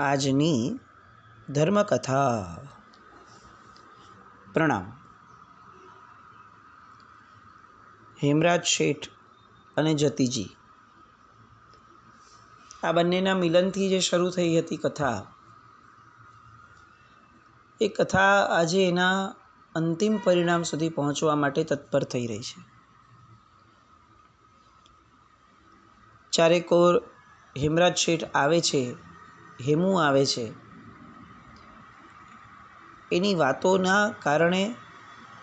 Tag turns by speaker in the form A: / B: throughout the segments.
A: આજની ધર્મકથા. પ્રણામ. હેમરાજ શેઠ અને જતીજી, આ બંનેના મિલનથી જે શરૂ થઈ હતી કથા, એ કથા આજે એના અંતિમ પરિણામ સુધી પહોંચવા માટે તત્પર થઈ રહી છે. ચારેકોર હેમરાજ શેઠ આવે છે, હેમુ આવે છે. એની વાતોના કારણે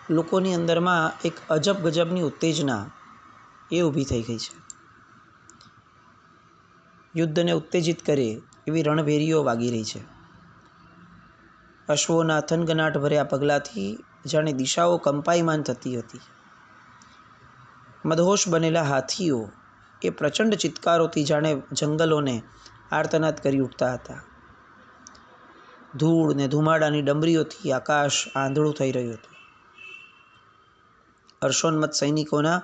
A: લોકોની અંદરમાં એક અજબ ગજબની ઉત્તેજના એ ઊભી થઈ ગઈ છે. યુદ્ધને ઉત્તેજિત કરે એવી રણભેરીઓ વાગી રહી છે. અશ્વોના થનગનાટ ભર્યા પગલાથી જાણે દિશાઓ કંપાયમાન થતી હતી. મદહોશ બનેલા હાથીઓ એ પ્રચંડ ચિત્કારોથી જાણે જંગલોને આર્તનાદ કરી ઉઠતા હતા. ધૂળ ને ધુમાડાની ડમરીઓથી આકાશ આંધળું થઈ રહ્યું હતું. હર્ષોન્મત્ત સૈનિકોના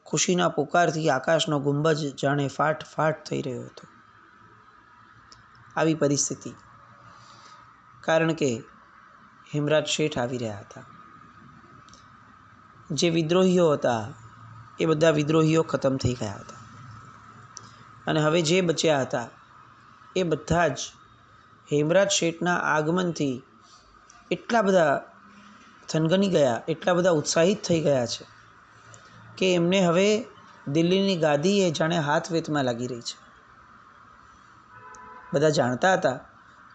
A: ખુશીના પોકારથી આકાશનો ગુંબજ જાણે ફાટ ફાટ થઈ રહ્યો હતો. આવી પરિસ્થિતિ, કારણ કે હેમરાજ શેઠ આવી રહ્યા હતા. જે વિદ્રોહીઓ હતા એ બધા વિદ્રોહીઓ ખતમ થઈ ગયા હતા, અને હવે જે બચ્યા હતા એ બધા જ હેમરાજ શેઠના આગમનથી એટલા બધા થનગની ગયા, એટલા બધા ઉત્સાહિત થઈ ગયા છે કે એમને હવે દિલ્હીની ગાદી એ જાણે હાથ વેતમાં લાગી રહી છે. બધા જાણતા હતા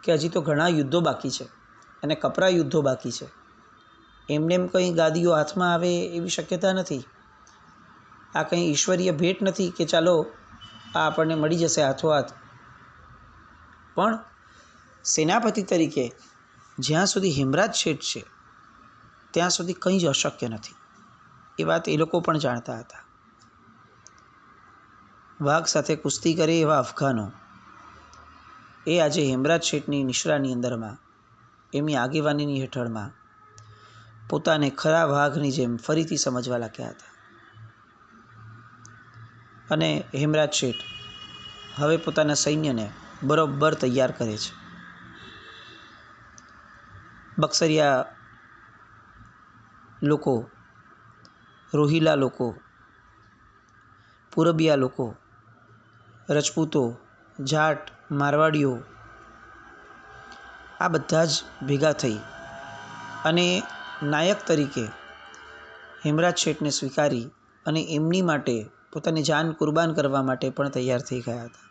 A: કે હજી તો ઘણા યુદ્ધો બાકી છે અને કપરા યુદ્ધો બાકી છે. એમને એમ કંઈ ગાદીઓ હાથમાં આવે એવી શક્યતા નથી. આ કંઈ ઈશ્વરીય ભેટ નથી કે ચાલો આ આપણને મળી જશે હાથોહાથ. પણ સેનાપતિ તરીકે જ્યાં સુધી હેમરાજ શેઠ છે ત્યાં સુધી કંઈ જ અશક્ય નથી. એ વાત એ લોકો પણ જાણતા હતા. વાઘ સાથે કુસ્તી કરે એવા અફઘાનો એ આજે હેમરાજ શેઠની નિશ્રાની અંદરમાં, એમની આગેવાનીની હેઠળમાં પોતાને ખરા વાઘની જેમ ફરીથી સમજવા લાગ્યા હતા. અને હેમરાજ શેઠ હવે પોતાના સૈન્યને બરોબર તૈયાર કરે છે. બક્સરિયા લોકો, રોહિલા લોકો, પૂરબિયા લોકો, રજપૂતો, જાટ, મારવાડીઓ, આ બધા જ ભેગા થઈ અને નાયક તરીકે હેમરાજ શેઠને સ્વીકારી અને એમની માટે પોતાની જાન કુરબાન કરવા માટે પણ તૈયાર થઈ ગયા હતા.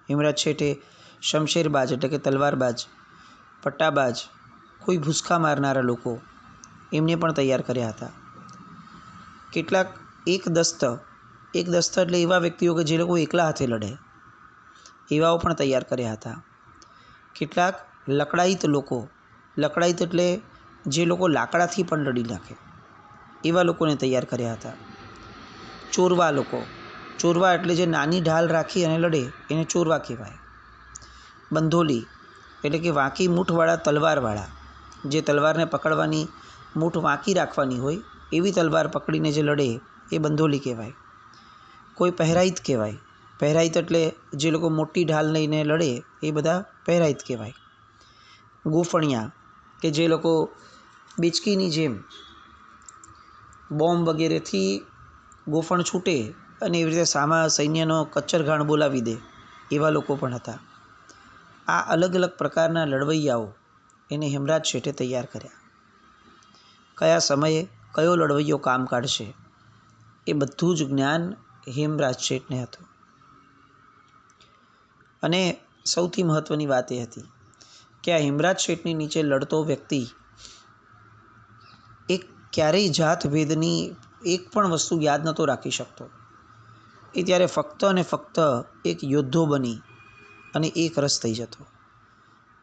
A: હેમરાજ શેઠે શમશેરબાજ એટલે કે તલવારબાજ, પટ્ટાબાજ, કોઈ ભૂસકા મારનારા લોકો એમને પણ તૈયાર કર્યા હતા. કેટલાક એક દસ્ત એટલે એવા વ્યક્તિઓ કે જે લોકો એકલા હાથે લડે, એવાઓ પણ તૈયાર કર્યા હતા. કેટલાક લકડાયત લોકો, લકડાયત એટલે જે લોકો લાકડાથી પણ લડી નાખે, એવા લોકોને તૈયાર કર્યા હતા. ચોરવા લોકો, ચોરવા એટલે જે નાની ઢાલ રાખી અને લડે એને ચોરવા કહેવાય. બંધોલી એટલે કે વાંકી મૂઠવાળા તલવારવાળા, જે તલવારને પકડવાની મૂઠ વાંકી રાખવાની હોય એવી તલવાર પકડીને જે લડે એ બંધોલી કહેવાય. કોઈ પહેરાઈત કહેવાય. પહેરાઈત એટલે જે લોકો મોટી ઢાલ લઈને લડે એ બધા પહેરાઈત કહેવાય. ગોફણિયા કે જે લોકો બેચકીની જેમ બોમ્બ વગેરેથી ગોફણ છૂટે અને એવી રીતે સામા સૈન્યનો કચ્ચરઘાણ બોલાવી દે, એવા લોકો પણ હતા. આ અલગ અલગ પ્રકારના લડવૈયાઓ એને હેમરાજ શેઠે તૈયાર કર્યા. કયા સમયે કયો લડવૈયો કામ કાઢશે એ બધું જ જ્ઞાન હેમરાજ શેઠને હતું. અને સૌથી મહત્ત્વની વાત એ હતી કે આ હેમરાજ શેઠની નીચે લડતો વ્યક્તિ એક ક્યારેય જાતભેદની એક પણ વસ્તુ યાદ નહોતો રાખી શકતો. એ ત્યારે ફક્ત અને ફક્ત એક યોદ્ધો બની અને એક રસ થઈ જતો.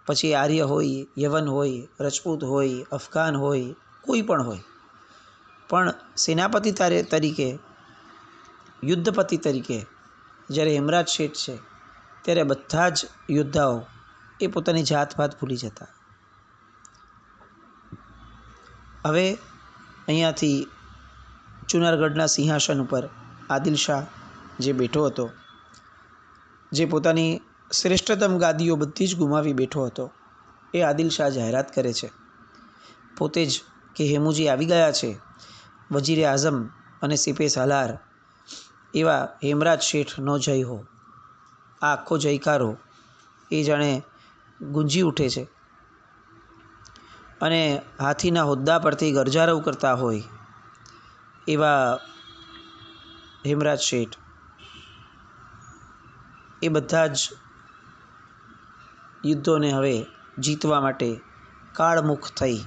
A: પછી આર્ય હોય, યવન હોય, રજપૂત હોય, અફઘાન હોય, કોઈ પણ હોય, પણ સેનાપતિ તરીકે, યુદ્ધપતિ તરીકે જ્યારે હેમરાજ શેઠ છે ત્યારે બધા જ યોદ્ધાઓ એ પોતાની જાતભાત ભૂલી જતા. હવે અહીંયાથી જુનાગઢના સિંહાસન ઉપર આદિલ શાહ જે બેઠો હતો, જે પોતાની શ્રેષ્ઠતમ ગાદીઓ બધી જ ગુમાવી બેઠો હતો એ આદિલ શાહ જાહેરાત કરે છે પોતે જ કે હેમુજી આવી ગયા છે. વજીરે આઝમ અને સિપે સાલાર એવા હેમરાજ શેઠનો જય હો. આ આખો જયકારો એ જાણે ગુંજી ઉઠે છે અને હાથીના હોદ્દા પરથી ગરજારવ કરતા હોય એવા હેમરાજ શેઠ એ બધા જ યુદ્ધોને હવે જીતવા માટે કાળમુખ થઈ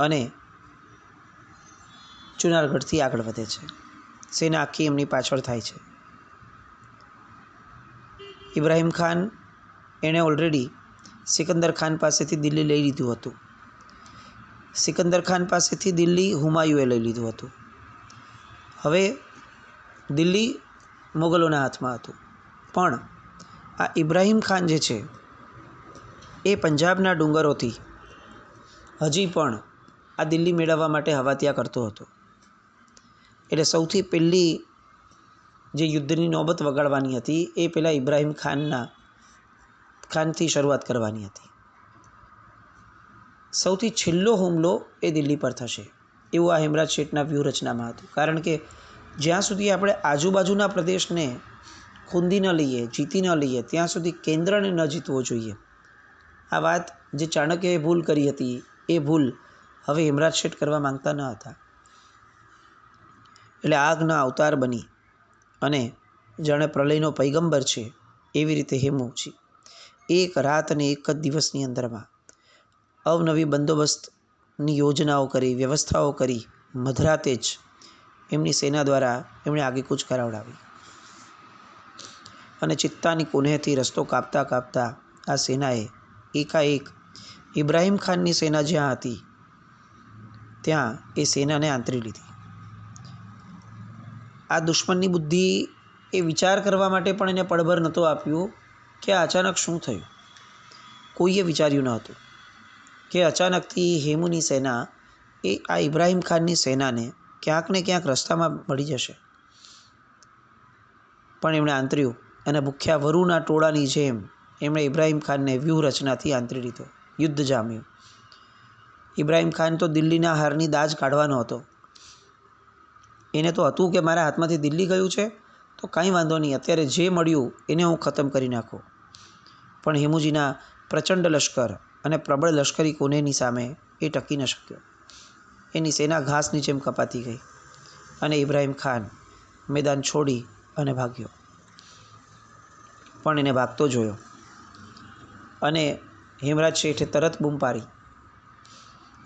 A: અને જુનાગઢથી આગળ વધે છે. સેના આખી એમની પાછળ થાય છે. ઇબ્રાહિમ ખાન એણે ઓલરેડી સિકંદર ખાન પાસેથી દિલ્હી લઈ લીધું હતું. સિકંદર ખાન પાસેથી દિલ્હી હુમાયુએ લઈ લીધું હતું. હવે દિલ્હી મોગલોના હાથમાં હતું. પણ આ ઇબ્રાહિમ ખાન જે છે એ પંજાબના ડુંગરોથી હજી પણ આ દિલ્હી મેળવવા માટે હવાતિયા કરતો હતો. એટલે સૌથી પહેલી જે યુદ્ધની નોબત વગાડવાની હતી એ પહેલાં ઇબ્રાહિમ ખાનથી શરૂઆત કરવાની હતી. સૌથી છેલ્લો હુમલો એ દિલ્હી પર થશે એવું આ હેમરાજ શેઠના વ્યૂહરચનામાં હતું. કારણ કે જ્યાં સુધી આપણે આજુબાજુના પ્રદેશને ખૂંદી ન લઈએ, જીતી ન લઈએ, ત્યાં સુધી કેન્દ્રને ન જીતવો જોઈએ. આ વાત જે ચાણક્યએ ભૂલ કરી હતી એ ભૂલ હવે હેમરાજ શેઠ કરવા માંગતા ન હતા. એટલે આગના અવતાર બની અને જાણે પ્રલયનો પૈગંબર છે એવી રીતે હેમુજી એક રાત અને એક જ દિવસની અંદરમાં અવનવી બંદોબસ્તની યોજનાઓ કરી, વ્યવસ્થાઓ કરી. મધરાતે જ એમની સેના દ્વારા એમણે આગેકૂચ કરાવડાવી અને ચિત્તાની કોનેથી રસ્તો કાપતા કાપતા આ સેનાએ એકાએક ઇબ્રાહિમ ખાનની સેના જ્યાં હતી ત્યાં એ સેનાને આંતરી લીધી. આ દુશ્મનની બુદ્ધિ એ વિચાર કરવા માટે પણ એને પળભર નહોતું આપ્યું કે અચાનક શું થયું. કોઈએ વિચાર્યું ન હતું કે અચાનકથી હેમુની સેના એ આ ઇબ્રાહિમ ખાનની સેનાને ક્યાંક ને ક્યાંક રસ્તામાં મળી જશે. પણ એમણે આંતર્યું અને ભૂખ્યા વરુના ટોળાની જેમ એમણે ઇબ્રાહિમ ખાનને વ્યૂહરચનાથી આંતરી લીધો. યુદ્ધ જામ્યું. ઇબ્રાહિમ ખાન તો દિલ્હીના હારની દાજ કાઢવાનો હતો. એને તો હતું કે મારા હાથમાંથી દિલ્હી ગયું છે તો કાંઈ વાંધો નહીં, અત્યારે જે મળ્યું એને હું ખતમ કરી નાખું. પણ હેમુજીના પ્રચંડ લશ્કર અને પ્રબળ લશ્કરી કોનેની સામે એ ટકી ન શક્યો. એની સેના ઘાસની જેમ કપાતી ગઈ અને ઇબ્રાહિમ ખાન મેદાન છોડી અને ભાગ્યો. પણ એને ભાગતો જોયો અને હેમરાજ શેઠે તરત બૂમ પાડી,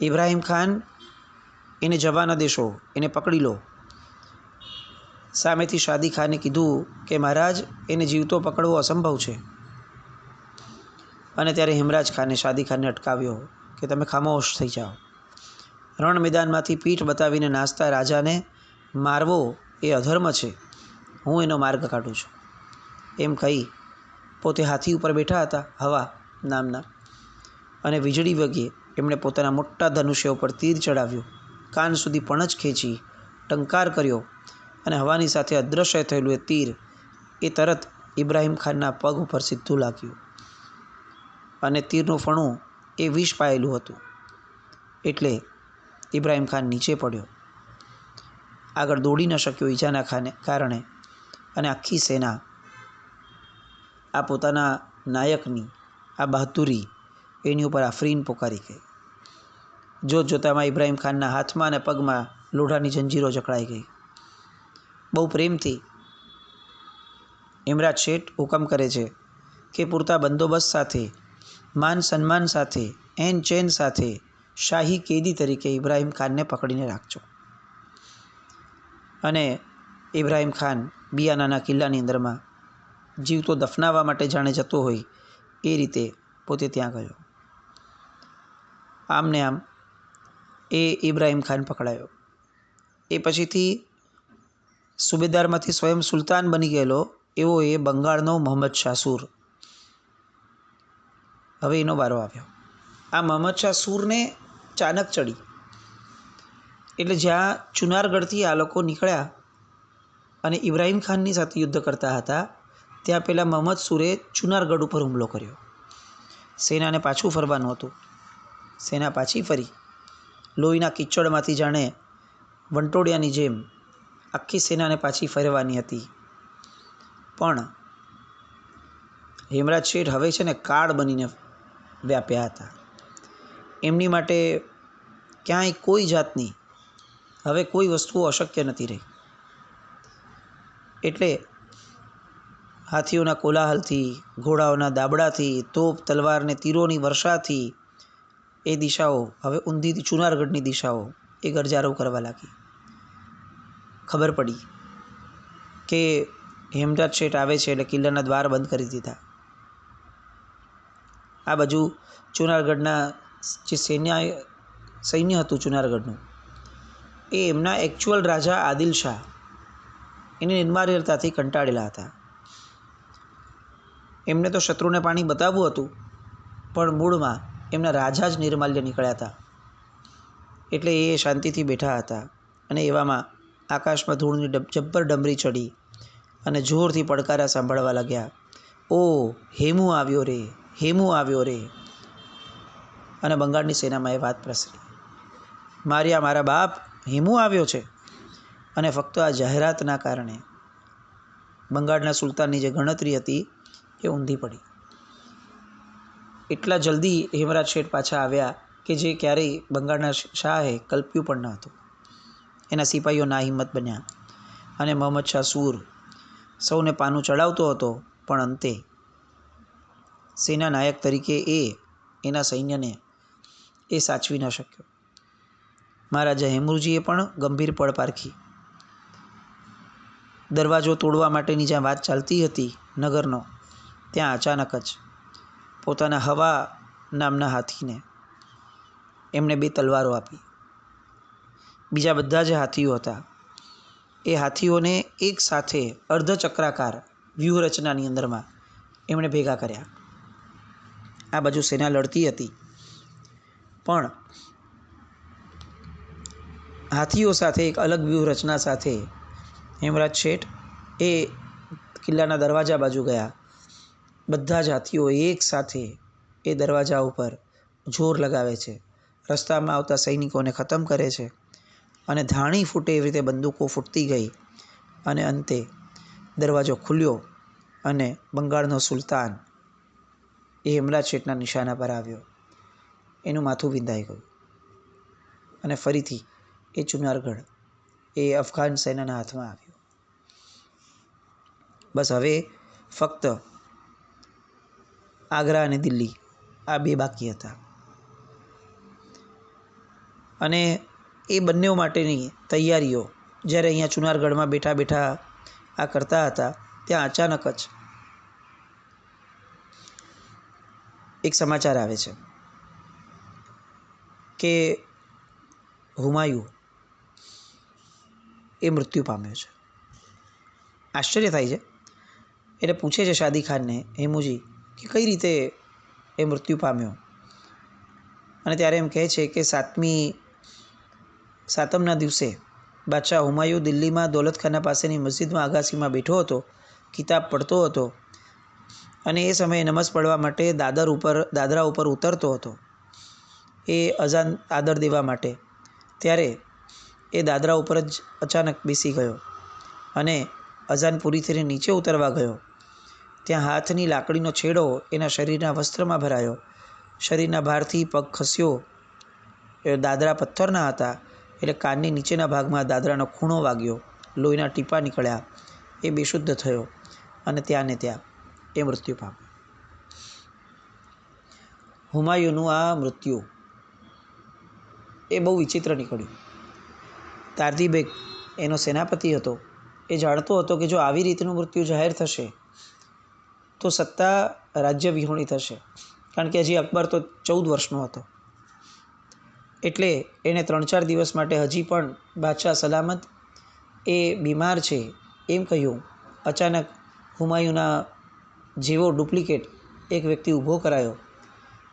A: ઇબ્રાહિમ ખાન, એને જવા ન દેશો, એને પકડી લો. સામેથી શાદી ખાને કીધું કે મહારાજ, એને જીવતો પકડવો અસંભવ છે. અને ત્યારે હેમરાજ ખાને શાદી ખાનને અટકાવ્યો કે તમે ખામોશ થઈ જાઓ. રણ મેદાનમાંથી પીઠ બતાવીને નાસતા રાજાને મારવો એ અધર્મ છે. હું એનો માર્ગ કાઢું છું. એમ કહી પોતે હાથી ઉપર બેઠા હતા, હવા નામના, અને વીજળી વગે એમણે પોતાના મોટા ધનુષ્ય ઉપર તીર ચડાવ્યું, કાન સુધી પણજ ખેંચી, ટંકાર કર્યો અને હવાની સાથે અદૃશ્ય થયેલું એ તીર એ તરત ઇબ્રાહિમ ખાનના પગ ઉપર સીધું લાગ્યું અને તીરનું ફણું એ વિષ પાયેલું હતું. એટલે ઇબ્રાહિમ ખાન નીચે પડ્યો, આગળ દોડી ન શક્યો ઈજાના કારણે. અને આખી સેના આ પોતાના નાયકની આ બહાદુરી એની ઉપર આફરીન પોકારી ગઈ. જોત જોતામાં ઇબ્રાહિમ ખાનના હાથમાં અને પગમાં લોઢાની જંજીરો જકડાઈ ગઈ. બહુ પ્રેમથી હેમરાજ શેઠ હુકમ કરે છે કે પૂરતા બંદોબસ્ત સાથે, માન સન્માન સાથે, એન ચેન સાથે શાહી કેદી તરીકે ઇબ્રાહિમ ખાનને પકડીને રાખજો. અને ઇબ્રાહિમ ખાન બિયાનાના કિલ્લાની અંદરમાં જીવતો દફનાવવા માટે જાણે જતો હોય એ રીતે પોતે ત્યાં ગયો. આમને આમ એ ઇબ્રાહિમ ખાન પકડાયો. એ પછીથી સુબેદારમાંથી સ્વયં સુલતાન બની ગયેલો એવો એ બંગાળનો મોહમ્મદ શાહ સૂર. હવે એનો વારો આવ્યો. આ મોહમ્મદ શાહ સૂરને ચાનક ચડી. એટલે જ્યાં ચુનારગઢથી આ લોકો નીકળ્યા અને ઇબ્રાહિમ ખાનની સાથે યુદ્ધ કરતા હતા ત્યાં પહેલાં મહમ્મદ સૂરે ચુનારગઢ ઉપર હુમલો કર્યો. સેનાને પાછું ફરવાનું હતું. સેના પાછી ફરી. લોહીના કિચડમાંથી જાણે વંટોળિયાની જેમ આખી સેનાને પાછી ફરવાની હતી. પણ હેમરાજ શેઠ હવે છે ને કાળ બનીને વ્યાપ્યા હતા. એમની માટે ક્યાંય કોઈ જાતની હવે કોઈ વસ્તુઓ અશક્ય નથી રહી. એટલે હાથીઓના કોલાહલથી, ઘોડાઓના દાબડાથી, તોપ તલવાર ને તીરોની વર્ષાથી એ દિશાઓ હવે ઊંધી ચુનારગઢની દિશાઓ એ ગરજારો કરવા લાગી. ખબર પડી કે હેમરાજ શેઠ આવે છે એટલે કિલ્લાના દ્વાર બંધ કરી દીધા. આ બાજુ ચુનારગઢના જે સૈન્ય હતું ચુનારગઢનું, એ એમના એકચ્યુઅલ રાજા આદિલ શાહ એની નિર્માલ્યતાથી કંટાળેલા હતા. એમને તો શત્રુને પાણી બતાવવું હતું, પણ મૂળમાં એમના રાજા જ નિર્માલ્ય નીકળ્યા હતા. એટલે એ શાંતિથી બેઠા હતા. અને એવામાં આકાશમાં ધૂળની જબ્બર ડમરી ચડી અને જોરથી પડકારા સાંભળવા લાગ્યા. ઓ હેમુ આવ્યો રે, હેમુ આવ્યો રે. અને બંગાળની સેનામાં એ વાત પ્રસરી, માર્યા મારા બાપ, હેમુ આવ્યો છે. અને ફક્ત આ જાહેરાતના કારણે બંગાળના સુલતાનની જે ગણતરી હતી એ ઊંધી પડી. એટલા જલ્દી હેમરાજ શેઠ પાછા આવ્યા કે જે ક્યારેય બંગાળના શાહે કલ્પ્યું પણ ન હતું. એના સિપાહીઓ ના હિંમત બન્યા અને મોહમ્મદ શાહ સૂર સૌને પાનું ચડાવતો હતો, પણ અંતે સેના નાયક તરીકે એના સૈન્યને એ સાચવી ન શક્યો. મહારાજા હેમુજીએ પણ ગંભીર પળ પારખી. દરવાજો તોડવા માટેની જ્યાં વાત ચાલતી હતી નગરનો, ત્યાં અચાનક જ પોતાના હવા નામના હાથીને એમણે 2 તલવારો આપી. બીજા બધા જે હાથીઓ હતા એ હાથીઓને એક સાથે અર્ધચક્રાકાર વ્યૂહરચનાની અંદરમાં એમણે ભેગા કર્યા. આ બાજુ સેના લડતી હતી, પણ હાથીઓ સાથે એક અલગ વ્યૂહરચના સાથે હેમરાજ શેઠ એ કિલ્લાના દરવાજા બાજુ ગયા. બધા જ હાથીઓ એક સાથે એ દરવાજા ઉપર જોર લગાવે છે, રસ્તામાં આવતા સૈનિકોને ખતમ કરે છે. અને ધાણી ફૂટે એવી રીતે બંદૂકો ફૂટતી ગઈ અને અંતે દરવાજો ખુલ્યો અને બંગાળનો સુલતાન એ હેમરાજ શેઠના નિશાના પર આવ્યો. એનું માથું વિંધાઈ ગયું અને ફરીથી એ ચુનારગઢ એ અફઘાન સેનાના હાથમાં આવ્યો. બસ હવે ફક્ત આગ્રા અને દિલ્હી આ 2 બાકી હતા. અને એ બંને માટેની તૈયારીઓ જ્યારે અહીંયા ચુનારગઢમાં બેઠા બેઠા આ કરતા હતા, ત્યાં અચાનક જ એક સમાચાર આવે છે કે હુમાયુ એ મૃત્યુ પામ્યો છે. આશ્ચર્ય થાય છે. એટલે પૂછે છે શાદી ખાનને હેમુજી કે કઈ રીતે એ મૃત્યુ પામ્યો. અને ત્યારે એમ કહે છે કે સાતમના દિવસે બાદશાહ હુમાયુ દિલ્હીમાં દૌલતખાના પાસેની મસ્જિદમાં અગાસીમાં બેઠો હતો, કિતાબ પડતો હતો. અને એ સમયે નમાઝ પડવા માટે દાદરા ઉપર ઉતરતો હતો એ અઝાન આદર દેવા માટે. ત્યારે એ દાદરા ઉપર જ અચાનક બેસી ગયો અને અઝાન પૂરી થઈને નીચે ઉતરવા ગયો. ત્યાં હાથની લાકડીનો છેડો એના શરીરના વસ્ત્રમાં ભરાયો. શરીરના ભારથી પગ ખસ્યો. એ દાદરા પથ્થરના હતા એટલે કાનની નીચેના ભાગમાં દાદરાનો ખૂણો વાગ્યો, લોહીના ટીપા નીકળ્યા. એ બેશુદ્ધ થયો અને ત્યાં ને ત્યાં એ મૃત્યુ પામ્યો. હુમાયુનું આ મૃત્યુ એ બહુ વિચિત્ર નીકળ્યું. તારતીબેગ એનો સેનાપતિ હતો. એ જાણતો હતો કે જો આવી રીતનું મૃત્યુ જાહેર થશે તો સત્તા રાજ્ય વિહોણી થશે. કારણ કે હજી અકબર તો 14 વર્ષનો હતો. એટલે એણે 3-4 દિવસ માટે હજી પણ બાદશાહ સલામત એ બીમાર છે એમ કહ્યું. અચાનક હુમાયુના જેવો ડુપ્લિકેટ એક વ્યક્તિ ઊભો કરાયો.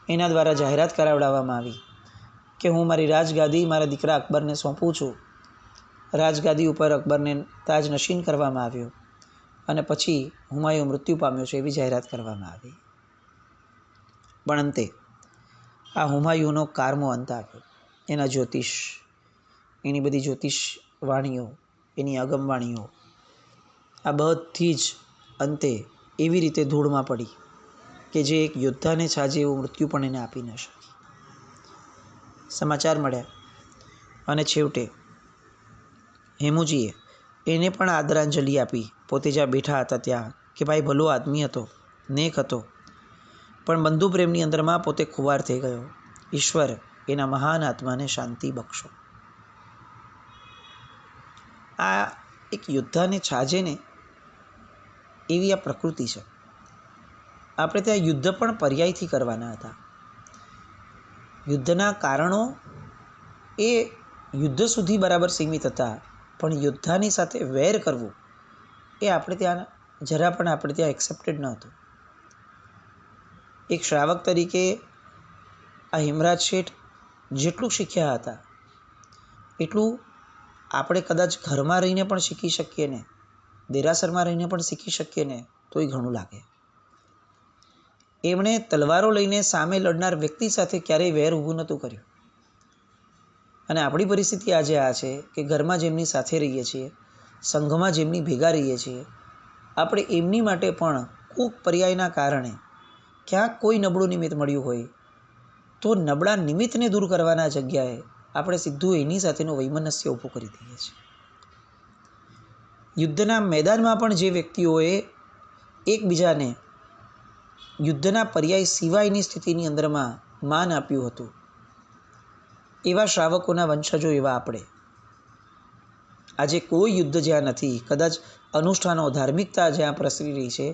A: એના દ્વારા જાહેરાત કરાવડાવવામાં આવી કે હું મારી રાજગાદી મારા દીકરા અકબરને સોંપું છું. રાજગાદી ઉપર અકબરને તાજ નશીન કરવામાં આવ્યો અને પછી હુમાયુ મૃત્યુ પામ્યો છે એવી જાહેરાત કરવામાં આવી. પણ અંતે આ હુમાયુનો કારમો અંત આવ્યો. એના જ્યોતિષ, એની બધી જ્યોતિષ વાણીઓ, એની અગમવાણીઓ આ બધી જ અંતે એવી રીતે ધૂળમાં પડી કે જે એક યોદ્ધાને છાજે એવું મૃત્યુ પણ એને આપી ન શકી. સમાચાર મળ્યા અને છેવટે હેમુજીએ એને પણ આદરાંજલિ આપી. પોતે જ્યાં બેઠા હતા ત્યાં કે ભાઈ ભલો આદમી હતો, નેક હતો, પણ બંધુ પ્રેમની અંદરમાં પોતે ખુવાર થઈ ગયો. ઈશ્વર એના મહાન આત્માને શાંતિ બક્ષો. આ એક યોદ્ધાને છાજે ને એવી આ પ્રકૃતિ છે. આપણે ત્યાં યુદ્ધ પણ પર્યાયથી કરવાના હતા. યુદ્ધના કારણો એ યુદ્ધ સુધી બરાબર સીમિત હતા, પણ યોદ્ધાની સાથે વેર કરવું એ આપણે ત્યાં જરા પણ આપણે ત્યાં એક્સેપ્ટેડ ન હતું. એક શ્રાવક તરીકે આ હેમરાજ શેઠ જેટલું શીખ્યા હતા એટલું આપણે કદાચ ઘરમાં રહીને પણ શીખી શકીએ ને, દેરાસરમાં રહીને પણ શીખી શકીએ ને તોય ઘણું લાગે. એમણે તલવારો લઈને સામે લડનાર વ્યક્તિ સાથે ક્યારેય વેર ઊભું નહોતું કર્યું. અને આપણી પરિસ્થિતિ આજે આ છે કે ઘરમાં જેમની સાથે રહીએ છીએ, સંઘમાં જેમની ભેગા રહીએ છીએ, આપણે એમની માટે પણ કોઈક પર્યાયના કારણે ક્યાંક કોઈ નબળું નિમિત્ત મળ્યું હોય તો નબળા નિમિત્તને દૂર કરવાના જગ્યાએ આપણે સીધું એની સાથેનું વૈમનસ્ય ઊભું કરી દઈએ છીએ. યુદ્ધના મેદાનમાં પણ જે વ્યક્તિઓએ એકબીજાને યુદ્ધના પર્યાય સિવાયની સ્થિતિની અંદરમાં માન આપ્યું હતું, એવા શ્રાવકોના વંશજો એવા આપણે. આજે કોઈ યુદ્ધ જ્યાં નથી, કદાચ અનુષ્ઠાનો, ધાર્મિકતા જ્યાં પ્રસરી રહી છે,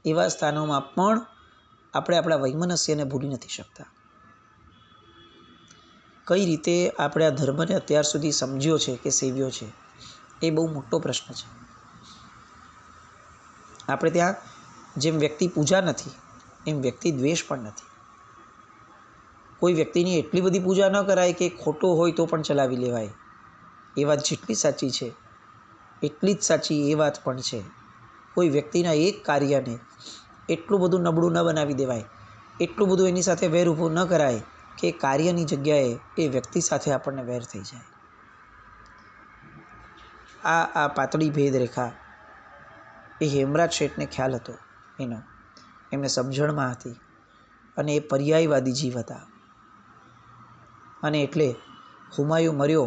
A: એવા સ્થાનોમાં પણ આપણે આપણા વૈમનસ્યને ભૂલી નથી શકતા. કઈ રીતે આપણે આ ધર્મને અત્યાર સુધી સમજ્યો છે કે સેવ્યો છે એ બહુ મોટો પ્રશ્ન છે. આપણે ત્યાં જેમ વ્યક્તિ પૂજા નથી એમ વ્યક્તિ દ્વેષ પણ નથી. કોઈ વ્યક્તિની એટલી બધી પૂજા ન કરાય કે ખોટો હોય તો પણ ચલાવી લેવાય. એ વાત જેટલી સાચી છે એટલી જ સાચી એ વાત પણ છે. કોઈ વ્યક્તિના એક કાર્યને એટલું બધું નબળું ન બનાવી દેવાય, એટલું બધું એની સાથે વેર ઊભું ન કરાય કે કાર્યની જગ્યાએ એ વ્યક્તિ સાથે આપણને વેર થઈ જાય. આ પાતળી ભેદરેખા એ હેમરાજ શેઠને ખ્યાલ હતો એનો, એમને સમજણમાં હતી, અને એ પર્યાયવાદી જીવ હતા. અને એટલે હુમાયુ મર્યો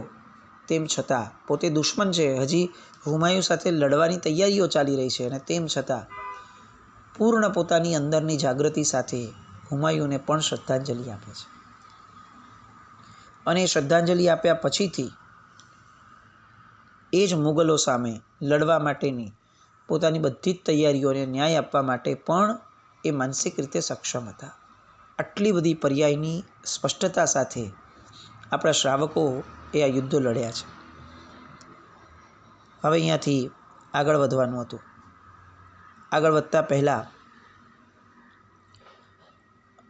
A: તેમ છતાં પોતે દુશ્મન છે, હજી હુમાયુ સાથે લડવાની તૈયારીઓ ચાલી રહી છે, અને તેમ છતાં પૂર્ણ પોતાની અંદરની જાગૃતિ સાથે હુમાયુને પણ શ્રદ્ધાંજલિ આપે છે. અને એ શ્રદ્ધાંજલિ આપ્યા પછીથી એ જ મુગલો સામે લડવા માટેની પોતાની બધી જ તૈયારીઓને ન્યાય આપવા માટે પણ એ માનસિક રીતે સક્ષમ હતા. આટલી બધી પર્યાયની સ્પષ્ટતા સાથે આપણા શ્રાવકો એ આ યુદ્ધો લડ્યા છે. હવે અહીંયાથી આગળ વધવાનું હતું. આગળ વધતા પહેલાં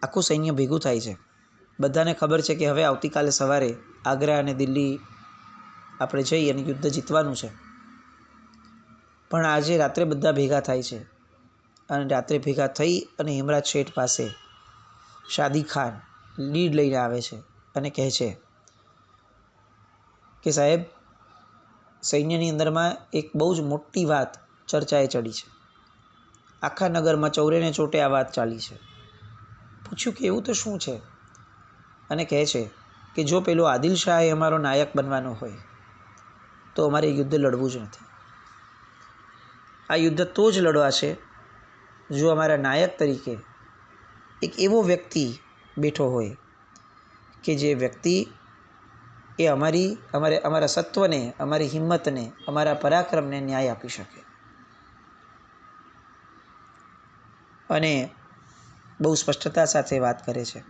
A: આખું સૈન્ય ભેગું થાય છે. બધાને ખબર છે કે હવે આવતીકાલે સવારે આગ્રા અને દિલ્હી આપણે જઈ અને યુદ્ધ જીતવાનું છે. પણ આજે રાત્રે બધા ભેગા થાય છે, અને રાત્રે ભેગા થઈ અને હેમરાજ શેઠ પાસે શાદી ખાન લીડ લઈને આવે છે અને કહે છે કે સાહેબ, સૈન્યની અંદરમાં એક બહુ જ મોટી વાત ચર્ચાએ ચડી છે. આખા નગરમાં ચૌરેને ચોટે આ વાત ચાલી છે. પૂછ્યું કે એવું તો શું છે? અને કહે છે કે જો પેલો આદિલ શાહ એ અમારો નાયક બનવાનો હોય તો અમારે યુદ્ધ લડવું જ નથી. આ યુદ્ધ તો જ લડવાશે જો અમારા નાયક તરીકે એક એવો વ્યક્તિ બેઠો હોય કે જે વ્યક્તિ એ અમારા સત્વને, અમારી હિંમતને, અમારા પરાક્રમને ન્યાય આપી શકે. અને બહુ સ્પષ્ટતા સાથે વાત કરે છે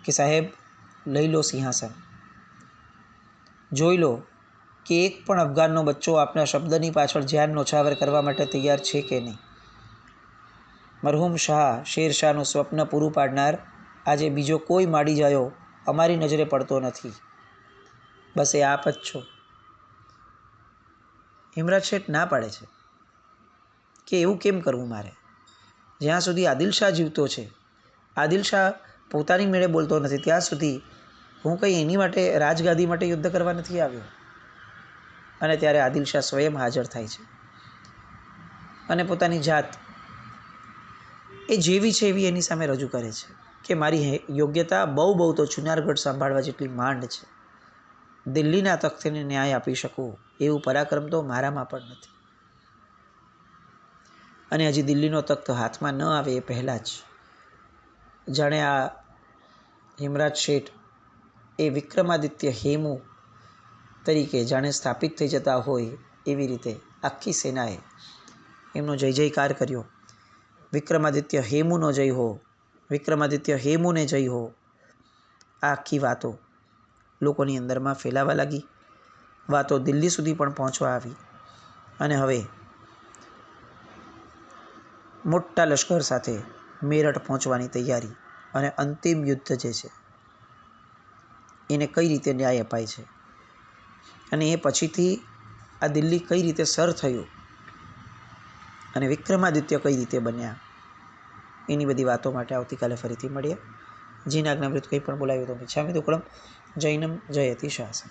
A: કે સાહેબ, લઈ લો સિંહાસન, જોઈ લો કે એક પણ અફઘાનનો બચ્ચો આપના શબ્દની પાછળ જાન નોછાવર કરવા માટે તૈયાર છે કે નહીં. મરહુમ શાહ શેરશાહનું સ્વપ્ન પૂરું પાડનાર આજે બીજો કોઈ માડી જાયો અમારી નજરે પડતો નથી. બસ એ આપ જ છો. હેમરાજ શેઠ ના પાડે છે કે એવું કેમ કરવું મારે. જ્યાં સુધી આદિલ શાહ જીવતો છે, આદિલ શાહ પોતાની મેળે બોલતો નથી, ત્યાં સુધી હું કંઈ એની માટે રાજગાદી માટે યુદ્ધ કરવા નથી આવ્યો. અને ત્યારે આદિલ શાહ સ્વયં હાજર થાય છે અને પોતાની જાત એ જેવી છે એવી એની સામે રજૂ કરે છે કે મારી યોગ્યતા બહુ તો ચુનારગઢ સંભાળવા જેટલી માંડ છે. દિલ્હીના તખ્તને ન્યાય આપી શકું એવું પરાક્રમ તો મારામાં પણ નથી. અને હજી દિલ્હીનો તખ્ત હાથમાં ન આવે એ પહેલાં જ જાણે આ હિમરાજ શેઠ એ વિક્રમાદિત્ય હેમુ તરીકે જાણે સ્થાપિત થઈ જતા હોય એવી રીતે આખી સેનાએ એમનો જય જયકાર કર્યો. વિક્રમાદિત્ય હેમુનો જય હો, વિક્રમાદિત્ય હેમુને જય હો. આ આખી વાતો લોકોની અંદરમાં ફેલાવા લાગી. વાતો દિલ્હી સુધી પણ પહોંચવા આવી અને હવે મોટા લશ્કર સાથે મેરઠ પહોંચવાની તૈયારી અને અંતિમ યુદ્ધ જે છે એને કઈ રીતે ન્યાય અપાય છે અને એ પછીથી આ દિલ્હી કઈ રીતે સર થયું અને વિક્રમાદિત્ય કઈ રીતે બન્યા, એની બધી વાતો માટે આવતીકાલે ફરીથી મળીએ. જીના આજ્ઞામૃત કંઈ પણ બોલાવ્યું તો મિચ્છામિ દુક્કડમ. જૈનમ જયતિ શાસન.